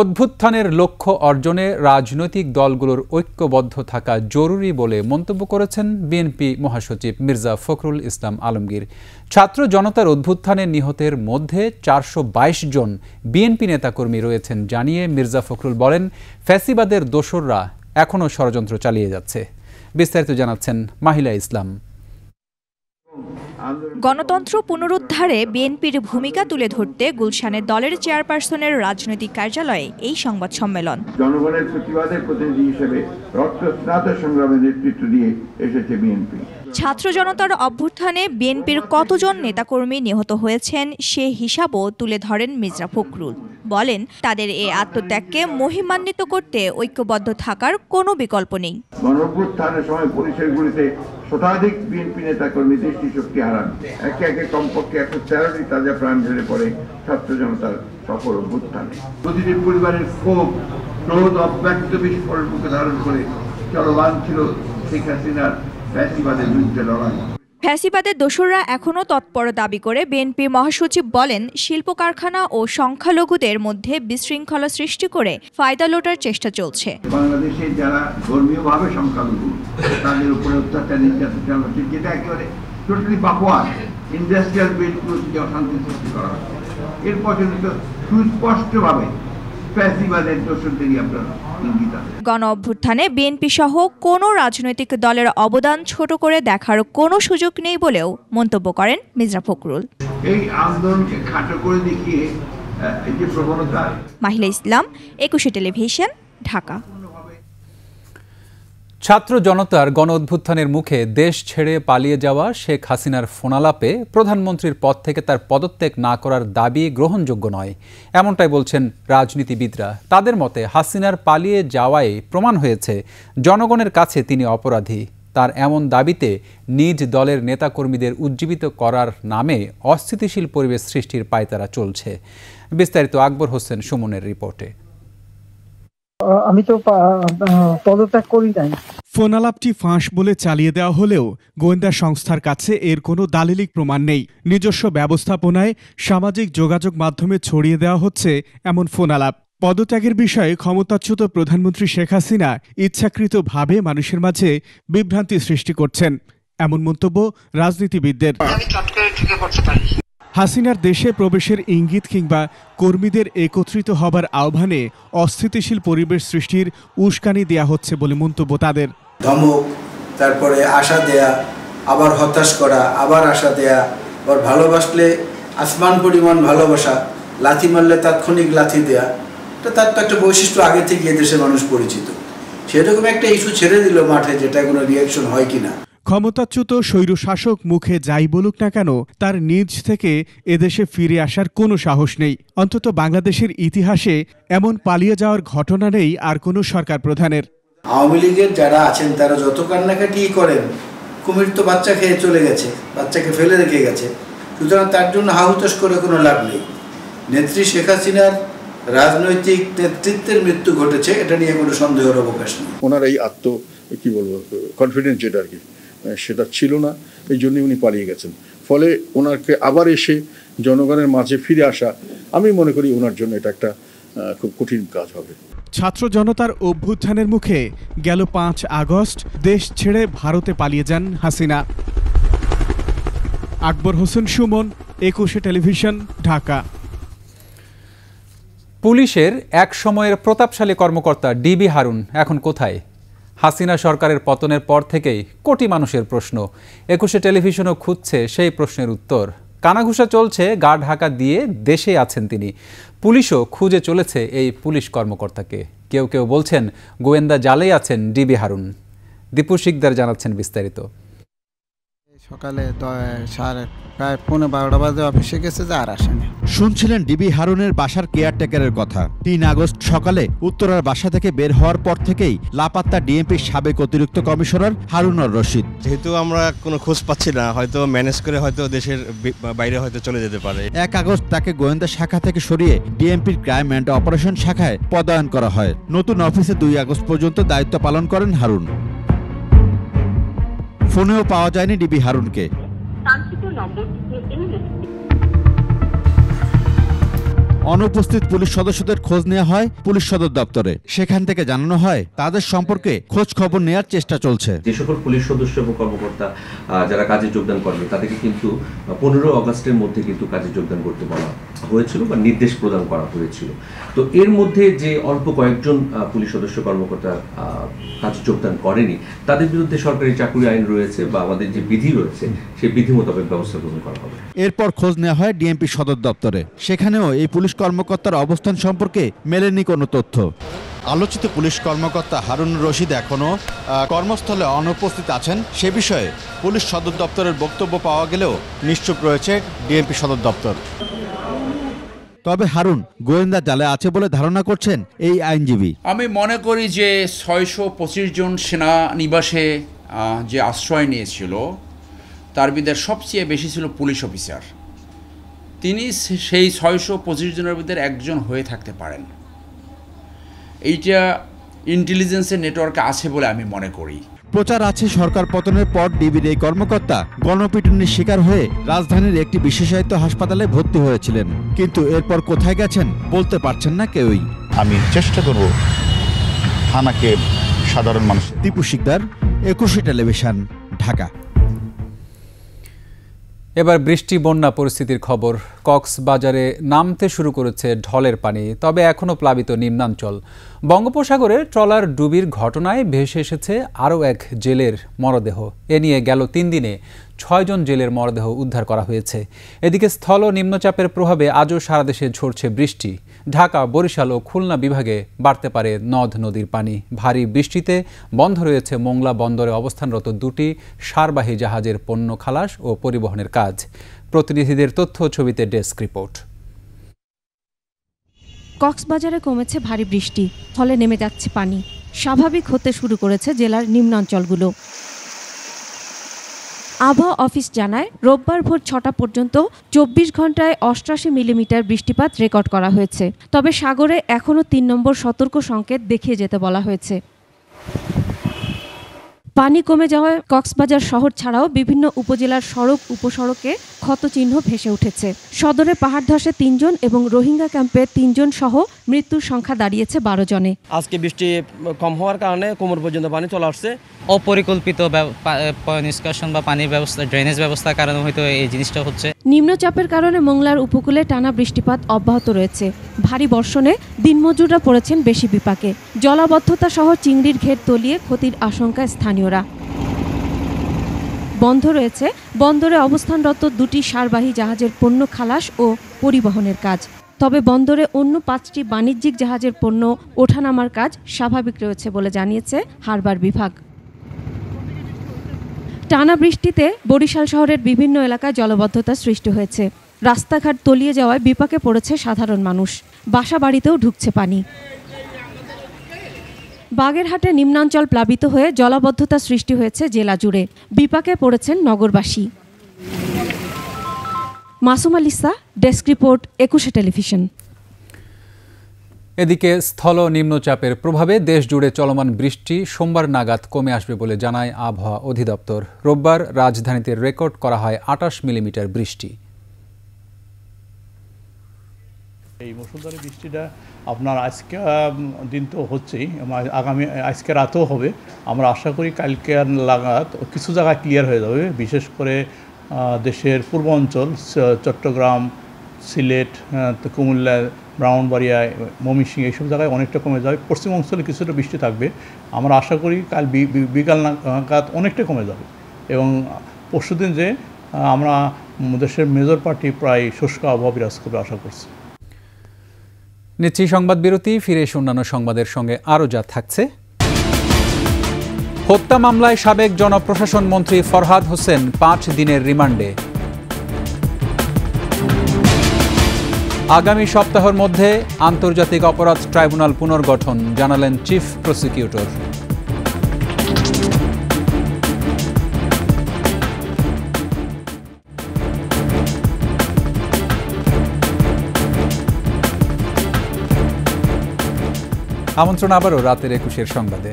Speaker 1: অভ্যুত্থানের লক্ষ্য অর্জনে রাজনৈতিক দলগুলোর ঐক্যবদ্ধ থাকা জরুরি বলে মন্তব্য করেছেন বিএনপি মহাসচিব মির্জা ফখরুল ইসলাম আলমগীর। ছাত্র জনতার অভ্যুত্থানে নিহতের মধ্যে 422 জন বিএনপি নেতাকর্মী রয়েছেন জানিয়ে মির্জা ফখরুল বলেন, ফ্যাসিবাদের দোসররা এখনও ষড়যন্ত্র চালিয়ে যাচ্ছে। বিস্তারিত জানাচ্ছেন মাহিলা ইসলাম।
Speaker 2: গণতন্ত্র পুনরুদ্ধারে বিএনপির ভূমিকা তুলে ধরতে গুলশানের দলের চেয়ারপারসনের রাজনৈতিক কার্যালয়ে এই সংবাদ সম্মেলন।
Speaker 11: জনগণের প্রতিবাদের প্রতিনিধি হিসেবে রক্তস্নাত সংগ্রামে নেতৃত্ব দিয়ে এসেছে বিএনপি।
Speaker 2: ছাত্র জনতার অভ্যুত্থানে বিএনপির কতজন নেতাকর্মী নিহত হয়েছেন সে হিসাবও তুলে ধরেন মির্জা ফখরুল। বলেন, তাদের এই আত্মত্যাগকে মহিমান্বিত করতে ঐক্যবদ্ধ থাকার কোনো বিকল্প নেই।
Speaker 11: গণঅভ্যুত্থানের সময় পরিসরগুলিতে শতাধিক বিএনপি নেতাকর্মী দৃষ্টিশক্তি হারান। একে একে কমপক্ষে 113টি তাজা প্রাণ ঝরে পড়ে ছাত্র জনতার সফল অভ্যুত্থানে। প্রতিটি পরিবারের ক্ষোভ, ক্রোধ, অব্যক্ত বিস্ফোরণ মুখে ধারণ করে চলমান ছিল শেখ হাসিনার ফ্যাসিবাদের বিরুদ্ধে লড়াই।
Speaker 2: ফ্যাসিবাদের দোসররা এখনও তৎপর দাবি করে বিএনপি মহাসচিব বলেন, শিল্প কারখানা ও সংখ্যালঘুদের মধ্যে বিশৃঙ্খলা সৃষ্টি করে ফায়দা লোটার চেষ্টা চলছে।
Speaker 11: বাংলাদেশে যারা ধর্মীয়ভাবে সংখ্যালঘু তাদের উপরে অত্যাচার নির্যাতন চালাচ্ছে, যেটা একেবারে টোটালি বাকওয়ার্ড ইন্ডাস্ট্রিয়াল বেল্টগুলোকে অশান্তি সৃষ্টি করা হচ্ছে। এরপর কিন্তু সুস্পষ্টভাবে ফ্যাসিবাদের দোসরদেরই আপনারা
Speaker 2: গণ অভ্যুত্থানে বিএনপি সহ কোনো রাজনৈতিক দলের অবদান ছোট করে দেখার কোনো সুযোগ নেই বলেও মন্তব্য করেন মির্জা ফখরুল।
Speaker 11: এই আন্দোলনকে খাটো করে দেখিয়ে এই যে প্রবণতা।
Speaker 2: মাহিলা ইসলাম, 21 টেলিভিশন, ঢাকা।
Speaker 1: ছাত্র জনতার গণ অভ্যুত্থানের মুখে দেশ ছেড়ে পালিয়ে যাওয়া শেখ হাসিনার ফোনালাপে প্রধানমন্ত্রীর পদ থেকে তার পদত্যাগ না করার দাবি গ্রহণযোগ্য নয়, এমনটাই বলছেন রাজনীতিবিদরা। তাদের মতে হাসিনার পালিয়ে যাওয়ায় প্রমাণ হয়েছে জনগণের কাছে তিনি অপরাধী। তার এমন দাবিতে নিজ দলের নেতাকর্মীদের উজ্জীবিত করার নামে অস্থিতিশীল পরিবেশ সৃষ্টির পায়তারা চলছে। বিস্তারিত আকবর হোসেন সুমনের রিপোর্টে।
Speaker 12: আমি তো পদত্যাগ করি নাই।
Speaker 13: ফোনালাপটি ফাঁস বলে চালিয়ে দেওয়া হলেও গোয়েন্দা সংস্থার কাছে এর কোনো দালিলিক প্রমাণ নেই। নিজস্ব ব্যবস্থাপনায় সামাজিক যোগাযোগ মাধ্যমে ছড়িয়ে দেওয়া হচ্ছে এমন ফোনালাপ। পদত্যাগের বিষয়ে ক্ষমতাচ্যুত প্রধানমন্ত্রী শেখ হাসিনা ইচ্ছাকৃতভাবে মানুষের মাঝে বিভ্রান্তি সৃষ্টি করছেন। এমন মন্তব্য রাজনীতিবিদদের। হাসিনার দেশে প্রবেশের ইঙ্গিত কিংবা কর্মীদের একত্রিত হবার আহ্বানে অস্থিতিশীল পরিবেশ সৃষ্টির উস্কানি দেয়া হচ্ছে বলে মন্তব্য তাদের।
Speaker 14: ধমক, তারপরে আশা দেয়া, আবার হতাশ করা, আবার আশা দেয়া, আবার ভালোবাসলে আসমান পরিমাণ ভালোবাসা, লাথি মারলে তাৎক্ষণিক লাথি দেয়া, তার তো একটা বৈশিষ্ট্য আগে থেকে এদেশের মানুষ পরিচিত। সেরকম একটা ইস্যু ছেড়ে দিল মাঠে, যেটা কোনো রিয়াকশন হয় কিনা।
Speaker 13: ক্ষমতাচ্যুত স্বৈরশাসক মুখে যাই বলুক না কেন, তার নিজ থেকে এদেশে ফিরে আসার কোনো সাহস নেই। অন্তত বাংলাদেশের ইতিহাসে এমন পালিয়ে যাওয়ার ঘটনা নেই আর কোনো সরকার প্রধানের।
Speaker 14: আওয়ামী লীগের যারা আছেন তারা যত কান্নাকাটি করেন, কুমির তো বাচ্চা খেয়ে চলে গেছে, বাচ্চাকে ফেলে রেখে গেছে, সুতরাং তার জন্য হাহুতাশ করে কোনো লাভ নেই। নেত্রী শেখ হাসিনার রাজনৈতিক নেতৃত্বের মৃত্যু ঘটেছে, এটা নিয়ে কোনো সন্দেহের অবকাশ নেই।
Speaker 15: ওনার এই কি বলবো কনফিডেন্স যেটা আর কি সেটা ছিল না, এই জন্যই উনি পালিয়ে গেছেন। ফলে ওনাকে আবার এসে জনগণের মাঝে ফিরে আসা, আমি মনে করি ওনার জন্য এটা একটা খুব কঠিন কাজ হবে।
Speaker 13: ছাত্র জনতার অভ্যুত্থানের মুখে গেল 5 আগস্ট দেশ ছেড়ে ভারতে পালিয়ে যান হাসিনা। আকবর হোসেন সুমন, 21 টেলিভিশন, ঢাকা।
Speaker 1: পুলিশের এক সময়ের প্রতাপশালী কর্মকর্তা ডিবি হারুন এখন কোথায়? হাসিনা সরকারের পতনের পর থেকেই কোটি মানুষের প্রশ্ন। 21 টেলিভিশনও খুঁজছে সেই প্রশ্নের উত্তর। কানাঘুষা চলছে, গা ঢাকা দিয়ে দেশে আছেন তিনি। পুলিশও খুঁজে চলেছে এই পুলিশ কর্মকর্তাকে। কেউ কেউ বলছেন গোয়েন্দা জালেই আছেন ডিবি হারুন। দীপু শিকদার জানাচ্ছেন বিস্তারিত।
Speaker 16: সকালে প্রায় 12:15 বাজে অফিসে গেছে, যে আর আসেনি।
Speaker 17: শুনছিলেন ডিবি হারুনের বাসার কেয়ারটেকারের কথা। 3 আগস্ট সকালে উত্তরার বাসা থেকে বের হওয়ার পর থেকেই লাপাত্তা ডিএমপির সাবেক অতিরিক্ত কমিশনার হারুনুর রশিদ।
Speaker 18: যেহেতু আমরা কোনো খোঁজ পাচ্ছি না, হয়তো ম্যানেজ করে হয়তো দেশের বাইরে হয়তো চলে যেতে পারে।
Speaker 17: 1 আগস্ট তাকে গোয়েন্দা শাখা থেকে সরিয়ে ডিএমপির ক্রাইম অ্যান্ড অপারেশন শাখায় পদায়ন করা হয়। নতুন অফিসে 2 আগস্ট পর্যন্ত দায়িত্ব পালন করেন হারুন। ফোনেও পাওয়া যায়নি ডিবি হারুনকে। অনুপস্থিত পুলিশ সদস্যদের খোঁজ নেওয়া হয় পুলিশ সদর দপ্তরে। সেখান থেকে জানানো হয় তাদের সম্পর্কে খোঁজ খবর নেওয়ার চেষ্টা চলছে।
Speaker 19: যে সকল পুলিশ সদস্য এবং কর্মকর্তা যারা কাজে যোগদান করবে তাদেরকে কিন্তু 15 আগস্টের মধ্যে কিন্তু কাজে যোগদান করতে বলা হয়েছিল বা নির্দেশ প্রদান করা হয়েছিল। তো এর মধ্যে যে অল্প কয়েকজন পুলিশ সদস্য কর্মকর্তা কাজে যোগদান করেনি, তাদের বিরুদ্ধে সরকারি চাকরি আইন রয়েছে বা আমাদের যে বিধি রয়েছে সেই বিধি মোতাবেক ব্যবস্থা গ্রহণ করা হবে।
Speaker 17: এরপর খোঁজ নেওয়া হয় ডিএমপি সদর দপ্তরে। সেখানেও এই পুলিশ কর্মকর্তার অবস্থান সম্পর্কে মেলেনি কোনো তথ্য। আলোচিত পুলিশ কর্মকর্তা হারুনুর রশিদ এখনও কর্মস্থলে অনুপস্থিত আছেন, সে বিষয়ে পুলিশ সদর দপ্তরের বক্তব্য পাওয়া গেলেও নিশ্চুপ রয়েছে ডিএমপি সদর দপ্তর। তবে হারুন গোয়েন্দা জালে আছে বলে ধারণা করছেন এই আইনজীবী।
Speaker 20: আমি মনে করি যে 625 জন সেনানিবাসে যে আশ্রয় নিয়েছিল তার ভিতরে সবচেয়ে বেশি ছিল পুলিশ অফিসার। তিনি সেই 625 জনের ভিতরে একজন হয়ে থাকতে পারেন। এইটা ইন্টেলিজেন্সের নেটওয়ার্কে আছে বলে আমি মনে করি।
Speaker 17: প্রচার আছে সরকার পতনের পর ডিবির এই কর্মকর্তা গণপিটুনির শিকার হয়ে রাজধানীর একটি বিশেষায়িত হাসপাতালে ভর্তি হয়েছিলেন, কিন্তু এরপর কোথায় গেছেন বলতে পারছেন না কেউই।
Speaker 21: আমি চেষ্টা করব থানাকে সাধারণ মানুষ।
Speaker 17: দীপু শিকদার, 21 টেলিভিশন, ঢাকা।
Speaker 1: এবার বৃষ্টি বন্যা পরিস্থিতির খবর। কক্সবাজারে নামতে শুরু করেছে ঢলের পানি, তবে এখনও প্লাবিত নিম্নাঞ্চল। বঙ্গোপসাগরে ট্রলার ডুবির ঘটনায় ভেসে এসেছে আরও এক জেলের মরদেহ। এ নিয়ে গেল 3 দিনে 6 জন জেলের মরদেহ উদ্ধার করা হয়েছে। এদিকে স্থল নিম্নচাপের প্রভাবে আজও সারা দেশে ঝরছে বৃষ্টি। ঢাকা, বরিশাল ও খুলনা বিভাগে বাড়তে পারে নদ নদীর পানি। ভারী বৃষ্টিতে বন্ধ রয়েছে মোংলা বন্দরে অবস্থানরত 2টি সারবাহী জাহাজের পণ্য খালাস ও পরিবহনের কাজ। প্রতিনিধিদের তথ্য ছবিতে ডেস্ক রিপোর্ট।
Speaker 2: কক্সবাজারে কমেছে ভারী বৃষ্টি, ফলে নেমে যাচ্ছে পানি। স্বাভাবিক হতে শুরু করেছে জেলার নিম্নাঞ্চলগুলো। আবহাওয়া অফিস জানায়, রোববার ভোর 6টা পর্যন্ত 24 ঘন্টায় 88 মিলিমিটার বৃষ্টিপাত রেকর্ড করা হয়েছে। তবে সাগরে এখনও 3 নম্বর সতর্ক সংকেত দেখিয়ে যেতে বলা হয়েছে।
Speaker 4: পানি কমে যাওয়ায় কক্সবাজার শহর ছাড়াও বিভিন্ন উপজেলার সড়ক উপসড়কে ক্ষতচিহ্ন ভেসে উঠেছে। সদরে পাহাড় ধসে ৩ জন এবং রোহিঙ্গা ক্যাম্পে ৩ জন সহ মৃত্যুর সংখ্যা দাঁড়িয়েছে 12 জনে।
Speaker 22: আজকে বৃষ্টি কম হওয়ার কারণে কোমর পর্যন্ত পানি চলে আসছে।
Speaker 23: অপরিকল্পিত নিষ্কাশন বা পানির ব্যবস্থা, ড্রেনেজ ব্যবস্থার কারণে হয়তো এই জিনিসটা হচ্ছে।
Speaker 4: নিম্নচাপের কারণে মোংলার উপকূলে টানা বৃষ্টিপাত অব্যাহত রয়েছে। ভারী বর্ষণে দিনমজুররা পড়েছেন বেশি বিপাকে। জলাবদ্ধতা সহ চিংড়ির ঘের তলিয়ে ক্ষতির আশঙ্কায় স্থানীয়রা। বন্ধ রয়েছে বন্দরে অবস্থানরত 2টি সারবাহী জাহাজের পণ্য খালাস ও পরিবহনের কাজ। তবে বন্দরে অন্য 5টি বাণিজ্যিক জাহাজের পণ্য ওঠানামার কাজ স্বাভাবিক রয়েছে বলে জানিয়েছে হারবার বিভাগ। টানা বৃষ্টিতে বরিশাল শহরের বিভিন্ন এলাকায় জলাবদ্ধতা সৃষ্টি হয়েছে। রাস্তাঘাট তলিয়ে যাওয়ায় বিপাকে পড়েছে সাধারণ মানুষ। বাসা বাড়িতেও ঢুকছে পানি। বাগেরহাটে নিম্নাঞ্চল প্লাবিত হয়ে জলাবদ্ধতা সৃষ্টি হয়েছে জেলা জুড়ে। বিপাকে পড়েছেন নগরবাসী। Masum আলিসা, desk report, 21 television.
Speaker 1: এদিকে স্থল নিম্নচাপের প্রভাবে দেশ জুড়ে চলমান বৃষ্টি সোমবার নাগাদ কমে আসবে বলে জানায় আবহাওয়া অধিদপ্তর। রোববার রাজধানীতে রেকর্ড করা হয় 28 মিলিমিটার বৃষ্টি।
Speaker 24: এই মুষলধারে বৃষ্টিটা আপনার আজকে দিন তো হচ্ছেই, আগামী আজকে রাতেও হবে। আমরা আশা করি কালকে লাগাত কিছু জায়গায় ক্লিয়ার হয়ে যাবে, বিশেষ করে দেশের পূর্ব অঞ্চল চট্টগ্রাম, সিলেট, কুমিল্লা, ব্রাহ্মণবাড়িয়া, ময়মনসিংহ এইসব জায়গায় অনেকটা কমে যাবে। পশ্চিম অঞ্চলে কিছুটা বৃষ্টি থাকবে। আমরা আশা করি কাল বিকাল নাগাদ অনেকটা কমে যাবে এবং পরশুদিন যে আমরা দেশের মেজর পার্টি প্রায় শুষ্ক আবহাওয়া বিরাজ করবে আশা করছি।
Speaker 1: নিচ্ছি সংবাদ বিরতি, ফিরে এসে অন্যান্য সংবাদের সঙ্গে আরও যা থাকছে। হত্যা মামলায় সাবেক জনপ্রশাসন মন্ত্রী ফরহাদ হোসেন 5 দিনের রিমান্ডে। আগামী সপ্তাহের মধ্যে আন্তর্জাতিক অপরাধ ট্রাইব্যুনাল পুনর্গঠন জানালেন চিফ প্রসিকিউটর। আমন্ত্রণ আবারও রাতের 21 সংবাদে।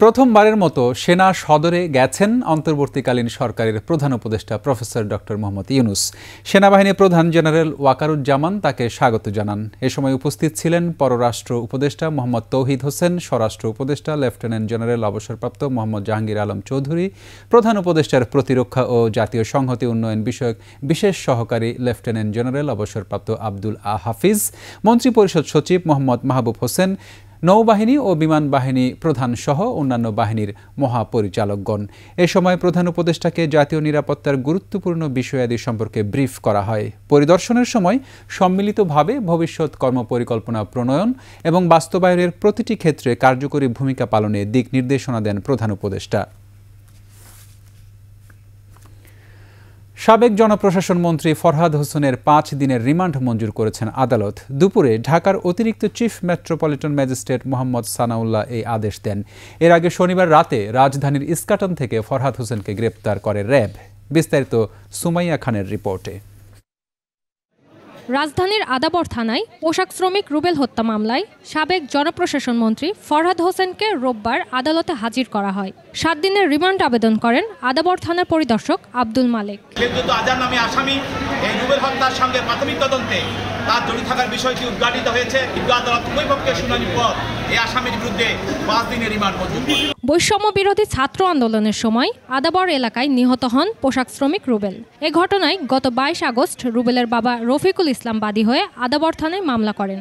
Speaker 1: প্রথমবারের মতো সেনা সদরে গেছেন অন্তর্বর্তীকালীন সরকারের প্রধান উপদেষ্টা প্রফেসর ডক্টর মোহাম্মদ ইউনুস। সেনাবাহিনী প্রধান জেনারেল ওয়াকারুজ্জামান তাকে স্বাগত জানান। এ সময় উপস্থিত ছিলেন পররাষ্ট্র উপদেষ্টা মোহাম্মদ তৌহিদ হোসেন, স্বরাষ্ট্র উপদেষ্টা লেফটেন্যান্ট জেনারেল অবসরপ্রাপ্ত মোহাম্মদ জাহাঙ্গীর আলম চৌধুরী, প্রধান উপদেষ্টার প্রতিরক্ষা ও জাতীয় সংহতি উন্নয়ন বিষয়ক বিশেষ সহকারী লেফটেন্যান্ট জেনারেল অবসরপ্রাপ্ত আব্দুল হাফিজ, মন্ত্রিপরিষদ সচিব মোহাম্মদ মাহবুব হোসেন, নৌবাহিনী ও বিমান বাহিনী প্রধান সহ অন্যান্য বাহিনীর মহাপরিচালকগণ। এ সময় প্রধান উপদেষ্টাকে জাতীয় নিরাপত্তার গুরুত্বপূর্ণ বিষয়াদি সম্পর্কে ব্রিফ করা হয়। পরিদর্শনের সময় সম্মিলিতভাবে ভবিষ্যৎ কর্মপরিকল্পনা প্রণয়ন এবং বাস্তবায়নের প্রতিটি ক্ষেত্রে কার্যকরী ভূমিকা পালনে দিক নির্দেশনা দেন প্রধান উপদেষ্টা। সাবেক জনপ্রশাসন মন্ত্রী ফরহাদ হোসেনের 5 দিনের রিমান্ড মঞ্জুর করেছেন আদালত। দুপুরে ঢাকার অতিরিক্ত chief metropolitan magistrate Mohammad Sanaullah এই আদেশ দেন। এর আগে শনিবার রাতে রাজধানীর ইস্কাটন থেকে ফরহাদ হোসেনকে গ্রেপ্তার করে র্যাব। বিস্তারিত সুমাইয়া খানের রিপোর্টে।
Speaker 25: রাজধানীর আদাবর থানায় পোশাক শ্রমিক রুবেল হত্যা মামলায় সাবেক জনপ্রশাসন মন্ত্রী ফরহাদ হোসেনকে রোববার আদালতে হাজির করা হয়। 7 দিনের রিমান্ড আবেদন করেন আদাবর থানার পরিদর্শক আব্দুল মালেক।
Speaker 26: আজাদ নামে আসামি এই রুবেল হত্যার সঙ্গে প্রাথমিক তদন্তে তার জড়িত থাকার বিষয়টি উদ্ঘাটিত হয়েছে। কিন্তু আদালত উভয় পক্ষের শুনানির পর এই আসামির বিরুদ্ধে 5 দিনের রিমান্ড মঞ্জুর।
Speaker 25: বৈষম্য বিরোধী ছাত্র আন্দোলনের সময় আদাবর এলাকায় নিহত হন পোশাক শ্রমিক রুবেল। এ ঘটনায় গত 22 আগস্ট রুবেলের বাবা রফিকুল ইসলাম বাদী হয়ে আদাবর থানায় মামলা করেন।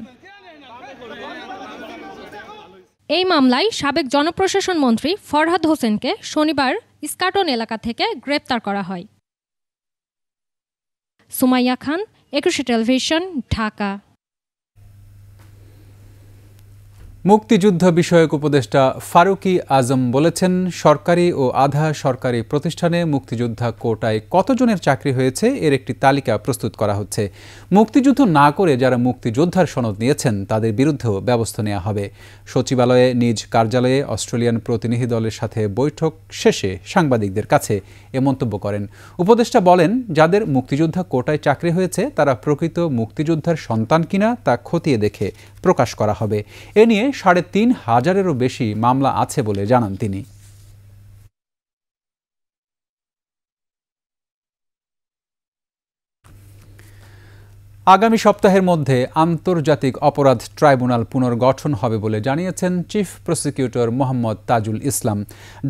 Speaker 25: এই মামলায় সাবেক জনপ্রশাসন মন্ত্রী ফরহাদ হোসেনকে শনিবার ইস্কাটন এলাকা থেকে গ্রেপ্তার করা হয়। সুমাইয়া খান, 21 টেলিভিশন, ঢাকা।
Speaker 1: মুক্তিযুদ্ধ বিষয়ক উপদেষ্টা ফারুকি আজম বলেছেন, সরকারি ও আধা সরকারি প্রতিষ্ঠানে মুক্তিযোদ্ধা কোটায় কতজনের চাকরি হয়েছে এর একটি তালিকা প্রস্তুত করা হচ্ছে। মুক্তিযুদ্ধ না করে যারা মুক্তিযোদ্ধার সনদ নিয়েছেন তাদের বিরুদ্ধেও ব্যবস্থা নেওয়া হবে। সচিবালয়ে নিজ কার্যালয়ে অস্ট্রেলিয়ান প্রতিনিধি দলের সাথে বৈঠক শেষে সাংবাদিকদের কাছে এ মন্তব্য করেন। উপদেষ্টা বলেন, যাদের মুক্তিযোদ্ধা কোটায় চাকরি হয়েছে তারা প্রকৃত মুক্তিযোদ্ধার সন্তান কিনা তা খতিয়ে দেখে প্রকাশ করা হবে। এ নিয়ে ৩,৫০০-এরও বেশি মামলা আছে বলে জানান তিনি। আগামী সপ্তাহের মধ্যে আন্তর্জাতিক অপরাধ ট্রাইব্যুনাল পুনর্গঠন হবে বলে জানিয়েছেন চিফ প্রসিকিউটর মোহাম্মদ তাজুল ইসলাম।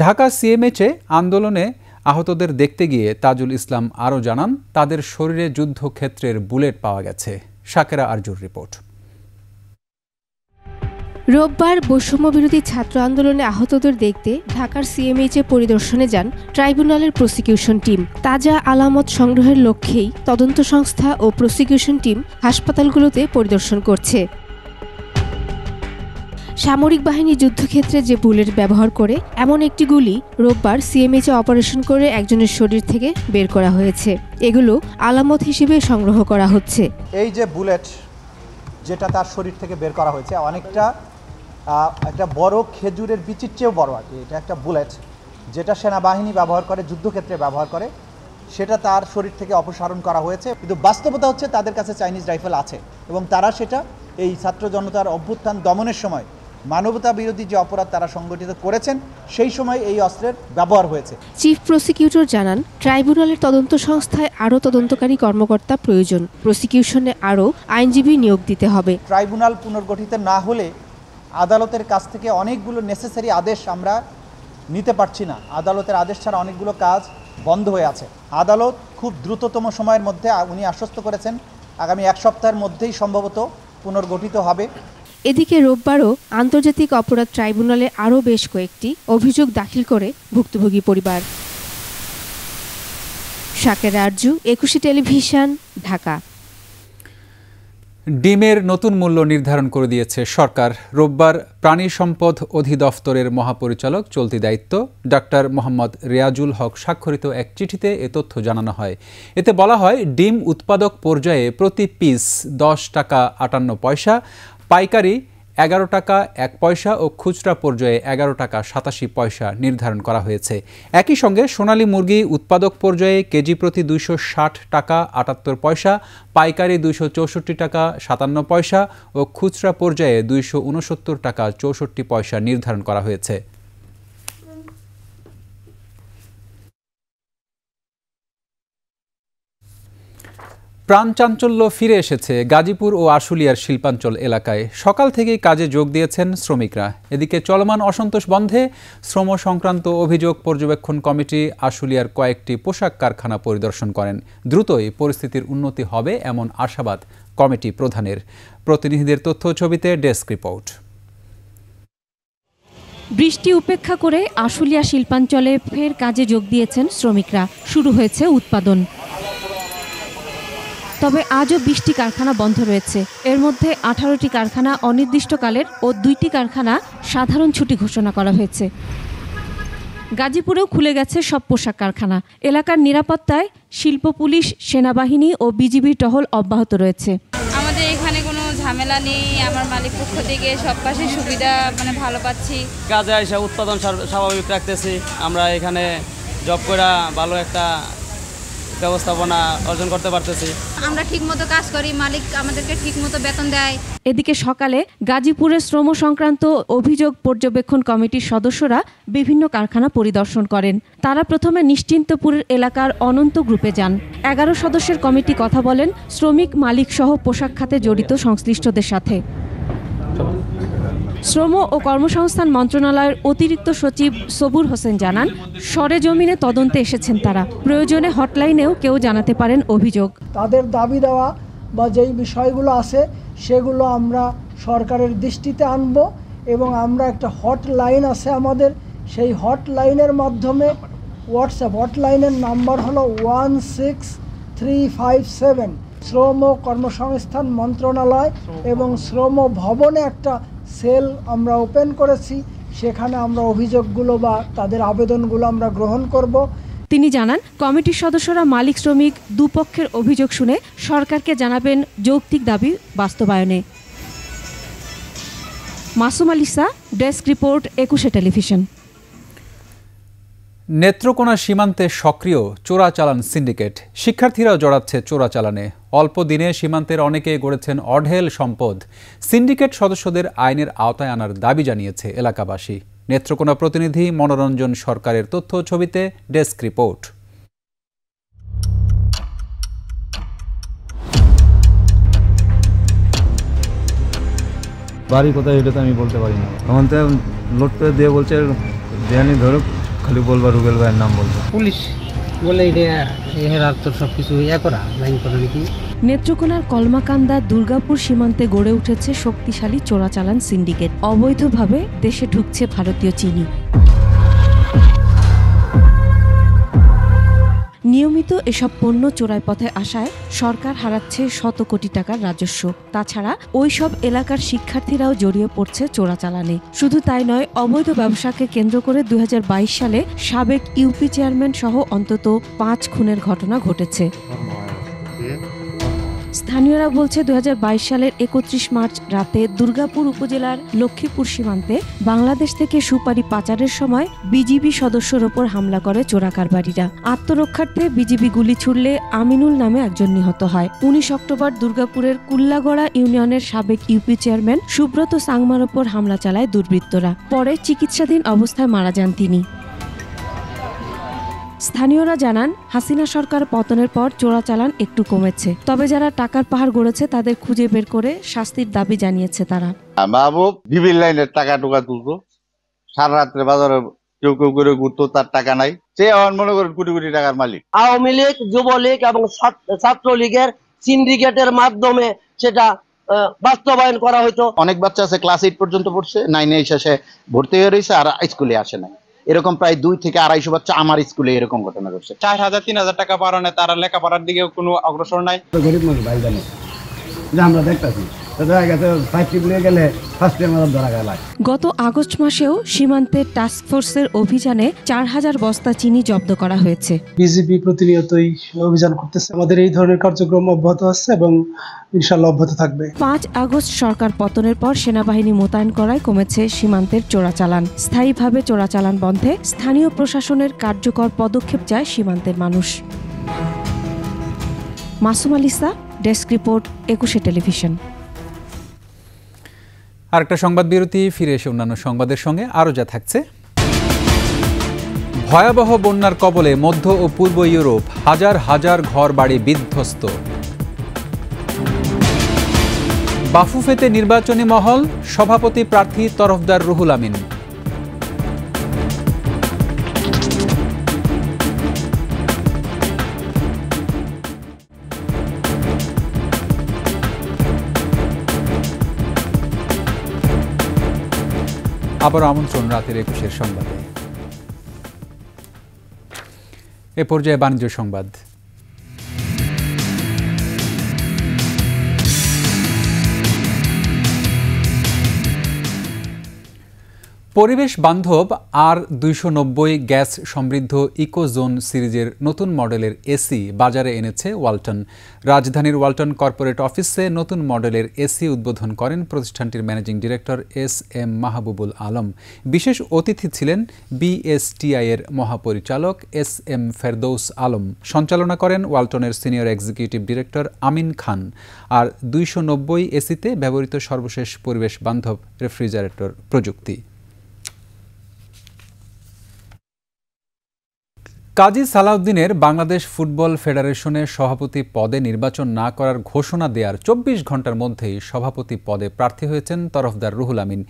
Speaker 1: ঢাকা সিএমএইচে আন্দোলনে আহতদের দেখতে গিয়ে তাজুল ইসলাম আরও জানান, তাদের শরীরে যুদ্ধক্ষেত্রের বুলেট পাওয়া গেছে। শাকেরা আরজুর রিপোর্ট।
Speaker 4: রোববার বৈষম্যবিরোধী ছাত্র আন্দোলনে আহতদের দেখতে ঢাকার সিএমএইচে পরিদর্শনে যান ট্রাইব্যুনালের প্রসিকিউশন টিম। তাজা আলামত সংগ্রহের লক্ষ্যেই তদন্ত সংস্থা ও প্রসিকিউশন টিম হাসপাতালগুলোতে পরিদর্শন করছে। সামরিক বাহিনী যুদ্ধক্ষেত্রে যে বুলেট ব্যবহার করে এমন একটি গুলি রোববার সিএমএইচে অপারেশন করে একজনের শরীর থেকে বের করা হয়েছে। এগুলো আলামত হিসেবে সংগ্রহ করা হচ্ছে।
Speaker 3: এই যে বুলেট যেটা তার শরীর থেকে বের করা হয়েছে অনেকটা একটা বড় খেজুরের বিচির চেয়েও বড় আর কি। এটা একটা বুলেট যেটা সেনাবাহিনী ব্যবহার করে, যুদ্ধক্ষেত্রে ব্যবহার করে, সেটা তার শরীর থেকে অপসারণ করা হয়েছে। কিন্তু বাস্তবতা হচ্ছে তাদের কাছে চাইনিজ রাইফেল আছে এবং তারা সেটা এই ছাত্র জনতার অভ্যুত্থান দমনের সময় মানবতা বিরোধী যে অপরাধ তারা সংগঠিত করেছেন সেই সময় এই অস্ত্রের ব্যবহার হয়েছে।
Speaker 4: চিফ প্রসিকিউটর জানান, ট্রাইব্যুনালের তদন্ত সংস্থায় আরও তদন্তকারী কর্মকর্তা প্রয়োজন। প্রসিকিউশনে আরও আইনজীবী নিয়োগ দিতে হবে।
Speaker 3: ট্রাইব্যুনাল পুনর্গঠিত না হলে আদালতের কাছ থেকে অনেকগুলো নেসেসারি আদেশ আমরা নিতে পারছি না। আদালতের আদেশ ছাড়া অনেকগুলো কাজ বন্ধ হয়ে আছে। আদালত খুব দ্রুততম সময়ের মধ্যে উনি আশ্বস্ত করেছেন আগামী এক সপ্তাহের মধ্যেই সম্ভবত পুনর্গঠিত হবে।
Speaker 4: এদিকে রোববারও আন্তর্জাতিক অপরাধ ট্রাইব্যুনালে আরও বেশ কয়েকটি অভিযোগ দাখিল করে ভুক্তভোগী পরিবার। শাকেরা আরজু, একুশে টেলিভিশন, ঢাকা।
Speaker 1: ডিমের নতুন মূল্য নির্ধারণ করে দিয়েছে সরকার। রোববার প্রাণী সম্পদ অধিদপ্তরের মহাপরিচালক চলতি দায়িত্ব ডাক্তার মোহাম্মদ রিয়াজুল হক স্বাক্ষরিত এক চিঠিতে এ তথ্য জানানো হয়। এতে বলা হয়, ডিম উৎপাদক পর্যায়ে প্রতি পিস 10 টাকা 58 পয়সা, পাইকারি 11 টাকা 1 পয়সা ও খুচরা পর্যায়ে 11 টাকা 87 পয়সা নির্ধারণ করা হয়েছে। একই সঙ্গে সোনালী মুরগি উৎপাদক পর্যায়ে কেজি প্রতি 260 টাকা 78 পয়সা, পাইকারি 264 টাকা 57 পয়সা ও খুচরা পর্যায়ে 269 টাকা 64 পয়সা নির্ধারণ করা হয়েছে। প্রাণচাঞ্চল্য ফিরে এসেছে গাজীপুর ও আশুলিয়ার শিল্পাঞ্চল এলাকায়। সকাল থেকেই কাজে যোগ দিয়েছেন শ্রমিকরা। এদিকে চলমান অসন্তোষ বন্ধে শ্রম সংক্রান্ত অভিযোগ পর্যবেক্ষণ কমিটি আশুলিয়ার কয়েকটি পোশাক কারখানা পরিদর্শন করেন। দ্রুতই পরিস্থিতির উন্নতি হবে এমন আশাবাদ কমিটি প্রধানের। প্রতিনিধিদের তথ্য ছবিতে ডেস্ক রিপোর্ট।
Speaker 4: বৃষ্টি উপেক্ষা করে আশুলিয়া শিল্পাঞ্চলে ফের কাজে যোগ দিয়েছেন শ্রমিকরা। শুরু হয়েছে উৎপাদন। তবে আজও 20টি কারখানা বন্ধ রয়েছে। এর মধ্যে 18টি কারখানা অনির্দিষ্টকালের ও 2টি কারখানা সাধারণ ছুটি ঘোষণা করা হয়েছে। গাজীপুরেও খুলে গেছে সব পোশাক কারখানা। এলাকার নিরাপত্তায় শিল্প পুলিশ, সেনাবাহিনী ও বিজিবি টহল অব্যাহত রয়েছে।
Speaker 5: আমাদের এখানে কোনো ঝামেলা নেই। আমার মালিক পক্ষ থেকে সব পাশে সুবিধা ভালো পাচ্ছি।
Speaker 22: কাজে এসে উৎপাদন স্বাভাবিক রাখতেছি। আমরা এখানে জব করে ভালো একটা ব্যবস্থাপনা অর্জন করতে পারতেছি।
Speaker 5: আমরা ঠিকমতো কাজ করি, মালিক আমাদেরকে ঠিকমতো বেতন দেয়।
Speaker 4: এদিকে সকালে গাজীপুরের শ্রম সংক্রান্ত অভিযোগ পর্যবেক্ষণ কমিটির সদস্যরা বিভিন্ন কারখানা পরিদর্শন করেন। তারা প্রথমে নিশ্চিন্তপুরের এলাকার অনন্ত গ্রুপে যান। 11 সদস্যের কমিটি কথা বলেন শ্রমিক, মালিক সহ পোশাক খাতে জড়িত সংশ্লিষ্টদের সাথে। শ্রম ও কর্মসংস্থান মন্ত্রণালয়ের অতিরিক্ত সচিব সবুর হোসেন জানান, সরেজমিনে তদন্তে এসেছেন তারা। প্রয়োজনে হটলাইনেও কেউ জানাতে পারেন অভিযোগ।
Speaker 12: তাদের দাবি দেওয়া বা যেই বিষয়গুলো আছে সেগুলো আমরা সরকারের দৃষ্টিতে আনব এবং আমরা একটা হটলাইন আছে আমাদের, সেই হটলাইনের মাধ্যমে হোয়াটসঅ্যাপ হটলাইনের নাম্বার হলো 16357। শ্রম ও কর্মসংস্থান মন্ত্রণালয় এবং শ্রম ভবনে একটা সেল আমরা ওপেন করেছি। সেখানে আমরা অভিযোগগুলো বা তাদের আবেদনগুলো আমরা গ্রহণ করব।
Speaker 4: তিনি জানান, কমিটির সদস্যরা মালিক শ্রমিক দুপক্ষের অভিযোগ শুনে সরকারকে জানাবেন যৌক্তিক দাবি বাস্তবায়নে। মাসুম আলিসা, ডেস্ক রিপোর্ট, একুশে টেলিভিশন।
Speaker 1: নেত্রকোনা সীমান্তে সক্রিয় চোরাচালান সিন্ডিকেট। শিক্ষার্থীরাও জড়াচ্ছে চোরাচালানে। অল্প দিনে সীমান্তের অনেকে গড়েছেন অঢেল সম্পদ। সিন্ডিকেট সদস্যদের আইনের আওতায় আনার দাবি জানিয়েছে এলাকাবাসী। নেত্রকোনা প্রতিনিধি মনোরঞ্জন সরকারের তথ্য ছবিতে ডেস্ক রিপোর্ট।
Speaker 6: বাড়ি কোথায় এটা তো আমি বলতে পারি না। তখন তো লোড করে দিয়ে বলছে দেয়ানি ধরো, খালি বলবা রুবেল ভাইয়ের নাম বলবে। পুলিশ বলে এটা তো সব কিছু করা লাইন করা নাকি।
Speaker 4: নেত্রকোনার কলমাকান্দা দুর্গাপুর সীমান্তে গড়ে উঠেছে শক্তিশালী চোরাচালান সিন্ডিকেট। অবৈধভাবে দেশে ঢুকছে ভারতীয় চিনি। নিয়মিত এসব পণ্য চোরাই পথে আসায় সরকার হারাচ্ছে শত কোটি টাকার রাজস্ব। তাছাড়া ওই সব এলাকার শিক্ষার্থীরাও জড়িয়ে পড়ছে চোরাচালানে। শুধু তাই নয়, অবৈধ ব্যবসাকে কেন্দ্র করে 2022 সালে সাবেক ইউপি চেয়ারম্যান সহ অন্তত 5 খুনের ঘটনা ঘটেছে। স্থানীয়রা বলছে 2022 সালের 31 মার্চ রাতে দুর্গাপুর উপজেলার লক্ষ্মীপুর সীমান্তে বাংলাদেশ থেকে সুপারি পাচারের সময় বিজিবি সদস্যর ওপর হামলা করে চোরাকারবারীরা। আত্মরক্ষার্থে বিজিবি গুলি ছুড়লে আমিনুল নামে একজন নিহত হয়। 19 অক্টোবর দুর্গাপুরের কুল্লাগড়া ইউনিয়নের সাবেক ইউপি চেয়ারম্যান সুব্রত সাংমার ওপর হামলা চালায় দুর্বৃত্তরা। পরে চিকিৎসাধীন অবস্থায় মারা যান তিনি। স্থানীয়রা জানান, হাসিনা সরকার পতনের পর চোরাচালান একটু কমেছে। তবে যারা টাকার পাহাড় গড়েছে তাদের খুঁজে বের করে শাস্তির দাবি জানিয়েছে তারা।
Speaker 7: বাবু বিভিন্ন লাইনের টাকা টুকা তুলতো, সারা রাত্রে বাজারে কেউ কেউ করে ঘুরতো, তার টাকা নাই, সে এখন মনে করেন কোটি কোটি টাকার মালিক।
Speaker 8: আওয়ামী লীগ, যুবলীগ এবং ছাত্রলীগের সিন্ডিকেটের মাধ্যমে সেটা বাস্তবায়ন করা হইতো।
Speaker 21: অনেক বাচ্চা আছে ক্লাস 8 পর্যন্ত পড়ছে, 9 এ এসে ভর্তি হয়ে রয়েছে আর স্কুলে আসে নাই। এরকম প্রায় 2 থেকে 250 বাচ্চা আমার স্কুলে এরকম ঘটনা ঘটছে।
Speaker 9: 4000 3000 টাকা পাওয়ানে তারা লেখাপড়ার দিকে কোনো অগ্রসর নাই।
Speaker 10: গরিব মানুষ ভাই জানে যে আমরা দেখতেছি
Speaker 4: গত আগস্ট মাসেও সীমান্তে টাস্কফোর্সের অভিযানে 4000 বস্তা চিনি জব্দ করা হয়েছে।
Speaker 10: বিজিবি প্রতিনিয়তই অভিযান করতেছে। আমাদের এই ধরনের কার্যক্রম অব্যাহত আছে এবং ইনশাআল্লাহ অব্যাহত থাকবে।
Speaker 4: 5 আগস্ট সরকার পতনের পর সেনাবাহিনী মোতায়েন করায় কমেছে সীমান্তের চোরাচালান। স্থায়ীভাবে চোরাচালান বন্ধে স্থানীয় প্রশাসনের কার্যকর পদক্ষেপ চায় সীমান্তের মানুষ। Masum আলিসা, desk report, 21 television.
Speaker 1: আরেকটা সংবাদ বিরতি, ফিরে এসে অন্যান্য সংবাদের সঙ্গে আরও যা থাকছে। ভয়াবহ বন্যার কবলে মধ্য ও পূর্ব ইউরোপ, হাজার হাজার ঘর বাড়ি বিধ্বস্ত। বাফুফেতে নির্বাচনী মহল, সভাপতি প্রার্থী তরফদার রুহুল আমিন। আবার আমন্ত্রণ রাতের 21 সংবাদে। এ পর্যায়ে বাণিজ্য সংবাদ। পরিবেশ বান্ধব R290 গ্যাস সমৃদ্ধ ইকোজোন সিরিজের নতুন মডেলের এসি বাজারে এনেছে ওয়ালটন। রাজধানীর ওয়ালটন কর্পোরেট অফিসে নতুন মডেলের এসি উদ্বোধন করেন প্রতিষ্ঠানটির managing director SM Mahbubul Alam. বিশেষ অতিথি ছিলেন BSTI এর মহাপরিচালক SM ফেরদৌস আলম। সঞ্চালনা করেন ওয়ালটনের senior executive director Amin Khan. আর 290 এসিতে ব্যবহৃত সর্বশেষ পরিবেশ বান্ধব রেফ্রিজারেটর প্রযুক্তি। কাজী সালাউদ্দিনের বাংলাদেশ ফুটবল ফেডারেশনের সভাপতি পদে নির্বাচন না করার ঘোষণা দেওয়ার 24 ঘন্টার মধ্যেই সভাপতি পদে প্রার্থী হয়েছেন তরফদার রুহুল আমিন।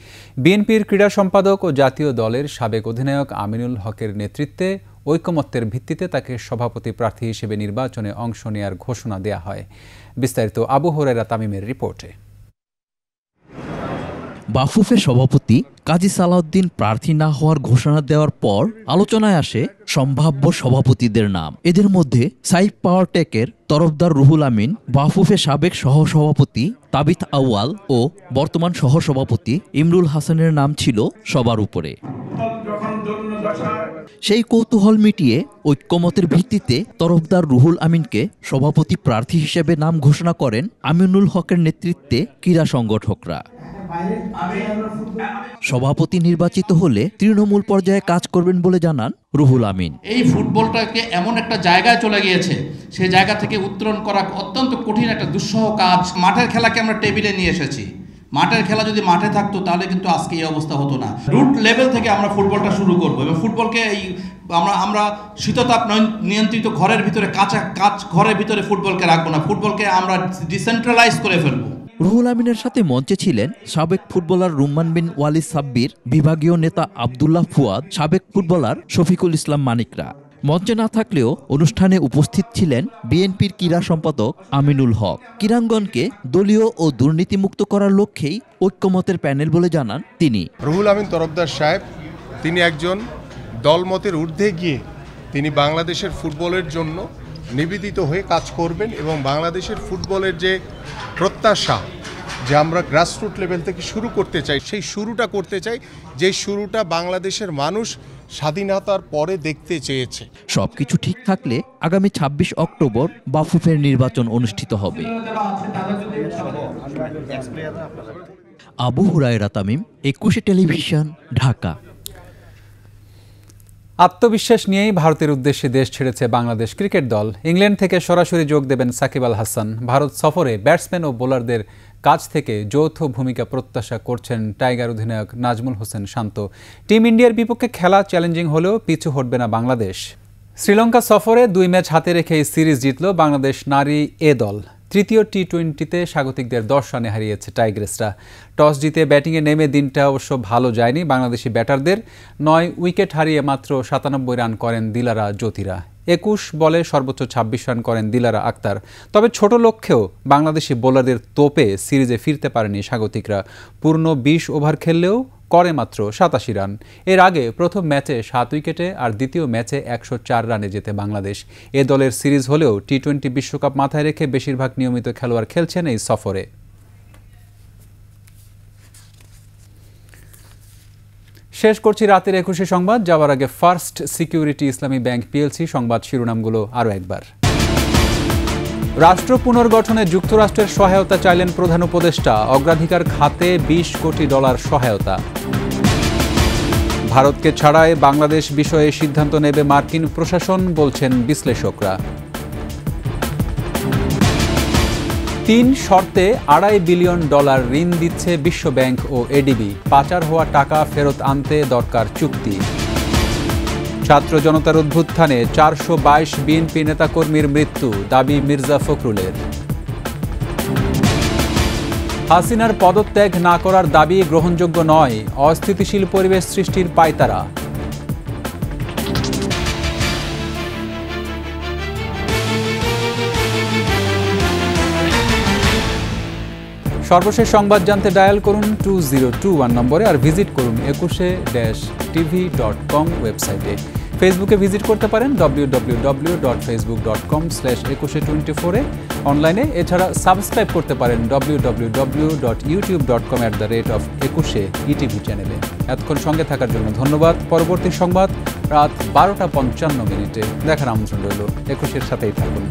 Speaker 1: বিএনপির ক্রীড়া সম্পাদক ও জাতীয় দলের সাবেক অধিনায়ক আমিনুল হকের নেতৃত্বে ঐকমত্যের ভিত্তিতে তাকে সভাপতি প্রার্থী হিসেবে নির্বাচনে অংশ নেওয়ার ঘোষণা দেওয়া হয়। বিস্তারিত আবু হুরায়রা তামিমের রিপোর্টে।
Speaker 11: বাফুফে সভাপতি কাজী সালাউদ্দিন প্রার্থী না হওয়ার ঘোষণা দেওয়ার পর আলোচনায় আসে সম্ভাব্য সভাপতিদের নাম। এদের মধ্যে সাইফ পাওয়ারটেকের তরফদার রুহুল আমিন, বাফুফে সাবেক সহসভাপতি তাবিথ আউয়াল ও বর্তমান সহসভাপতি ইমরুল হাসানের নাম ছিল সবার উপরে। সেই কৌতূহল মিটিয়ে ঐক্যমতের ভিত্তিতে তরফদার রুহুল আমিনকে সভাপতি প্রার্থী হিসেবে নাম ঘোষণা করেন আমিনুল হকের নেতৃত্বে ক্রীড়া সংগঠকরা। সভাপতি নির্বাচিত হলে তৃণমূল পর্যায়ে কাজ করবেন বলে জানান রুহুল আমিন।
Speaker 13: এই ফুটবলটাকে এমন একটা জায়গায় চলে গিয়েছে, সেই জায়গা থেকে উত্তরণ করা অত্যন্ত কঠিন একটা দুঃসহ কাজ। মাঠের খেলাকে আমরা টেবিলে নিয়ে এসেছি। মাঠের খেলা যদি মাঠে থাকতো তাহলে কিন্তু আজকে এই অবস্থা হতো না। রুট লেভেল থেকে আমরা ফুটবলটা শুরু করব এবং ফুটবলকে এই আমরা শীততাপ নিয়ন্ত্রিত ঘরের ভিতরে কাঁচ ঘরের ভিতরে ফুটবলকে রাখবো না, ফুটবলকে আমরা ডিসেন্ট্রালাইজ করে ফেলবো।
Speaker 11: রুহুল আমিনের সাথে মঞ্চে ছিলেন সাবেক ফুটবলার রুম্মান বিন ওয়ালিদ সাব্বির, বিভাগীয় নেতা আব্দুল্লাহ ফুয়াদ, সাবেক ফুটবলার শফিকুল ইসলাম মানিকরা। মঞ্চে না থাকলেও অনুষ্ঠানে উপস্থিত ছিলেন বিএনপির ক্রীড়া সম্পাদক আমিনুল হক। ক্রীড়াঙ্গনকে দলীয় ও দুর্নীতিমুক্ত করার লক্ষ্যেই ঐক্যমতের প্যানেল বলে জানান তিনি।
Speaker 14: রুহুল আমিন তরফদার সাহেব তিনি একজন দলমতের ঊর্ধ্বে গিয়ে তিনি বাংলাদেশের ফুটবলের জন্য নিবেদিত হয়ে কাজ করবেন এবং বাংলাদেশের ফুটবলের যে প্রত্যাশা যে আমরা গ্রাসরুট লেভেল থেকে শুরু করতে চাই, সেই শুরুটা করতে চাই, যে শুরুটা বাংলাদেশের মানুষ স্বাধীনতার পরে দেখতে চেয়েছে।
Speaker 11: সবকিছু ঠিক থাকলে আগামী ২৬ অক্টোবর বাফুফের নির্বাচন অনুষ্ঠিত হবে। আবু হুরায়রা তামিম, একুশে টেলিভিশন, ঢাকা।
Speaker 1: আত্মবিশ্বাস নিয়েই ভারতের উদ্দেশ্যে দেশ ছেড়েছে বাংলাদেশ ক্রিকেট দল। ইংল্যান্ড থেকে সরাসরি যোগ দেবেন সাকিব আল হাসান। ভারত সফরে ব্যাটসম্যান ও বোলারদের কাছ থেকে যৌথ ভূমিকা প্রত্যাশা করছেন টাইগার অধিনায়ক নাজমুল হোসেন শান্ত। টিম ইন্ডিয়ার বিপক্ষে খেলা চ্যালেঞ্জিং হলেও পিছু হটবে না বাংলাদেশ। শ্রীলঙ্কা সফরে 2 ম্যাচ হাতে রেখে এই সিরিজ জিতল বাংলাদেশ নারী এ দল। তৃতীয় টি-20তে স্বাগতিকদের 10 রানে হারিয়েছে টাইগ্রেসরা। টস জিতে ব্যাটিংয়ে নেমে দিনটা অবশ্য ভালো যায়নি বাংলাদেশি ব্যাটারদের। 9 উইকেট হারিয়ে মাত্র 97 রান করেন দিলারা জ্যোতিরা। 21 বলে সর্বোচ্চ 26 রান করেন দিলারা আক্তার। তবে ছোট লক্ষ্যেও বাংলাদেশি বোলারদের তোপে সিরিজে ফিরতে পারেনি স্বাগতিকরা। পূর্ণ 20 ওভার খেললেও করে মাত্র 87 রান। এর আগে প্রথম ম্যাচে 7 উইকেটে আর দ্বিতীয় ম্যাচে 104 রানে জেতে বাংলাদেশ। এ দলের সিরিজ হলেও টি-20 বিশ্বকাপ মাথায় রেখে বেশিরভাগ নিয়মিত খেলোয়াড় খেলছেন এই সফরে। শেষ করছি রাতের 21 সংবাদ। যাওয়ার আগে ফার্স্ট সিকিউরিটি ইসলামী ব্যাংক পিএলসি সংবাদ শিরোনামগুলো আরও একবার। রাষ্ট্র পুনর্গঠনে যুক্তরাষ্ট্রের সহায়তা চাইলেন প্রধান উপদেষ্টা। অগ্রাধিকার খাতে $20 কোটি সহায়তা। ভারতকে ছাড়াই বাংলাদেশ বিষয়ে সিদ্ধান্ত নেবে মার্কিন প্রশাসন, বলছেন বিশ্লেষকরা। 3 শর্তে $2.5 বিলিয়ন ঋণ দিচ্ছে বিশ্বব্যাংক ও এডিবি। পাচার হওয়া টাকা ফেরত আনতে দরকার চুক্তি। ছাত্র জনতার অভ্যুত্থানে 422 বিএনপি নেতাকর্মীর মৃত্যু, দাবি মির্জা ফখরুলের। হাসিনার পদত্যাগ না করার দাবি গ্রহণযোগ্য নয়, অস্থিতিশীল পরিবেশ সৃষ্টির পায়তারা। সর্বশেষ সংবাদ জানতে ডায়াল করুন 2021 নম্বরে আর ভিজিট করুন 21-tv.com ওয়েবসাইটে। ফেসবুকে ভিজিট করতে পারেন www.facebook.com/2124-এ অনলাইনে। এছাড়া সাবস্ক্রাইব করতে পারেন www.youtube.com/21 চ্যানেলে। এতক্ষণ সঙ্গে থাকার জন্য ধন্যবাদ। পরবর্তী সংবাদ রাত 12টা 55 মিনিটে দেখার আমন্ত্রণ রইল। 21-এর সাথেই থাকুন।